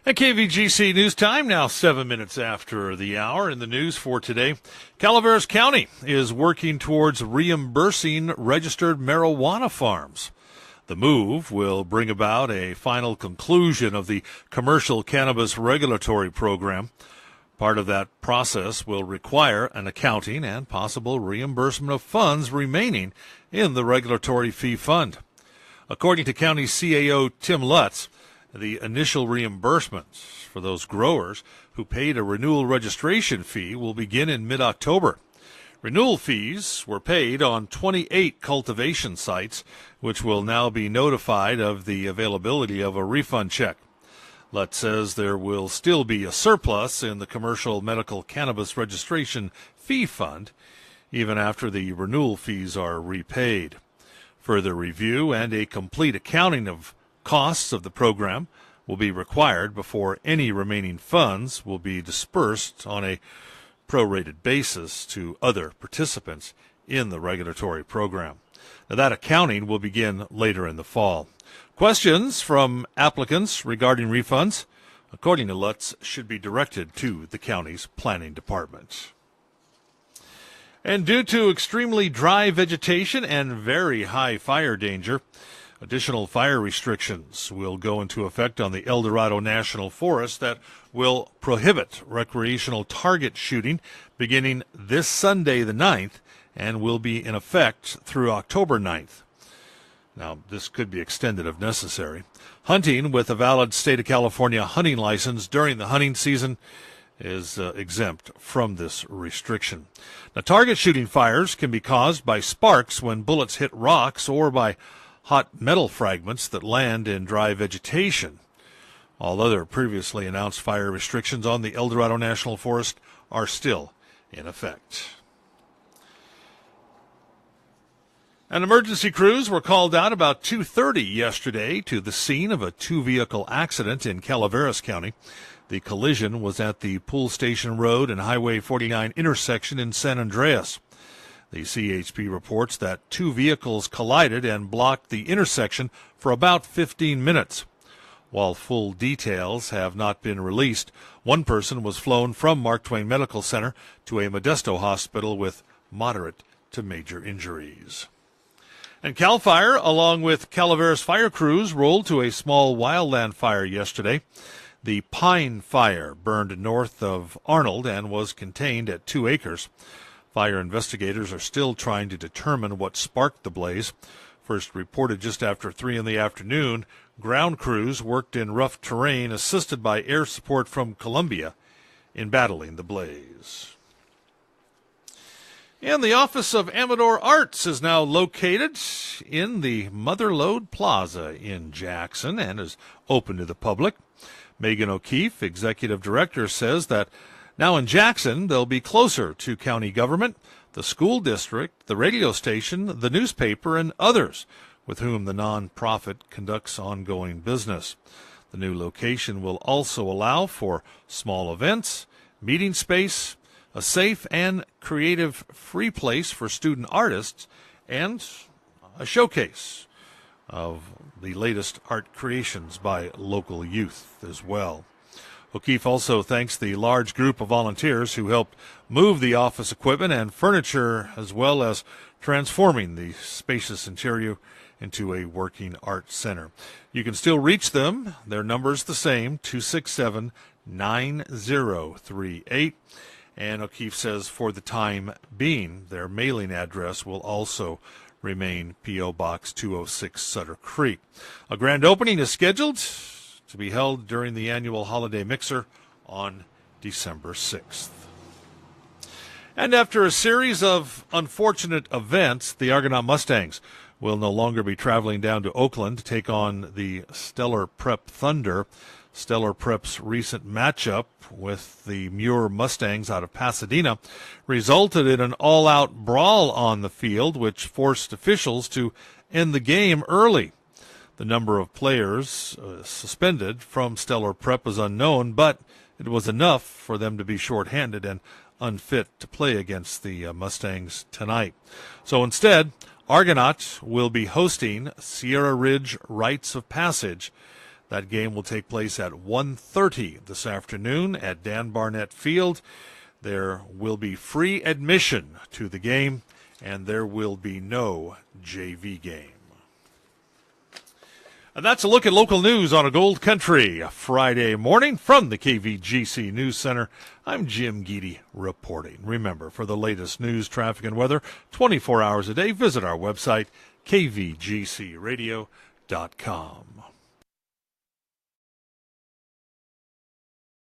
At KVGC News Time, now 7 minutes after the hour. In the news for today, Calaveras County is working towards reimbursing registered marijuana farms. The move will bring about a final conclusion of the commercial cannabis regulatory program. Part of that process will require an accounting and possible reimbursement of funds remaining in the regulatory fee fund. According to County CAO Tim Lutz, the initial reimbursements for those growers who paid a renewal registration fee will begin in mid-October. Renewal fees were paid on 28 cultivation sites, which will now be notified of the availability of a refund check. Lutz says there will still be a surplus in the commercial medical cannabis registration fee fund, even after the renewal fees are repaid. Further review and a complete accounting of costs of the program will be required before any remaining funds will be dispersed on a prorated basis to other participants in the regulatory program. Now, that accounting will begin later in the fall. Questions from applicants regarding refunds, according to Lutz, should be directed to the county's planning department. And due to extremely dry vegetation and very high fire danger, additional fire restrictions will go into effect on the El Dorado National Forest that will prohibit recreational target shooting beginning this Sunday the 9th and will be in effect through October 9th. Now, this could be extended if necessary. Hunting with a valid state of California hunting license during the hunting season is exempt from this restriction. Now, target shooting fires can be caused by sparks when bullets hit rocks or by hot metal fragments that land in dry vegetation. All other previously announced fire restrictions on the El Dorado National Forest are still in effect. And emergency crews were called out about 2:30 yesterday to the scene of a two-vehicle accident in Calaveras County. The collision was at the Pool Station Road and Highway 49 intersection in San Andreas. The CHP reports that two vehicles collided and blocked the intersection for about 15 minutes. While full details have not been released, one person was flown from Mark Twain Medical Center to a Modesto hospital with moderate to major injuries. And CAL FIRE, along with Calaveras fire crews, rolled to a small wildland fire yesterday. The Pine Fire burned north of Arnold and was contained at 2 acres. Fire investigators are still trying to determine what sparked the blaze. First reported just after 3 in the afternoon, ground crews worked in rough terrain assisted by air support from Colombia in battling the blaze. And the office of Amador Arts is now located in the Motherlode Plaza in Jackson and is open to the public. Megan O'Keefe, executive director, says that now in Jackson, they'll be closer to county government, the school district, the radio station, the newspaper, and others with whom the nonprofit conducts ongoing business. The new location will also allow for small events, meeting space, a safe and creative free place for student artists, and a showcase of the latest art creations by local youth as well. O'Keefe also thanks the large group of volunteers who helped move the office equipment and furniture, as well as transforming the spacious interior into a working art center. You can still reach them. Their number's the same, 267-9038. And O'Keefe says for the time being, their mailing address will also remain P.O. Box 206, Sutter Creek. A grand opening is scheduled to be held during the annual holiday mixer on December 6th. And after a series of unfortunate events, the Argonaut Mustangs will no longer be traveling down to Oakland to take on the Stellar Prep Thunder. Stellar Prep's recent matchup with the Muir Mustangs out of Pasadena resulted in an all-out brawl on the field, which forced officials to end the game early. The number of players suspended from Stellar Prep is unknown, but it was enough for them to be shorthanded and unfit to play against the Mustangs tonight. So instead, Argonaut will be hosting Sierra Ridge Rites of Passage. That game will take place at 1:30 this afternoon at Dan Barnett Field. There will be free admission to the game, and there will be no JV game. And that's a look at local news on a Gold Country Friday morning from the KVGC News Center. I'm Jim Geedy reporting. Remember, for the latest news, traffic, and weather 24 hours a day, visit our website, kvgcradio.com.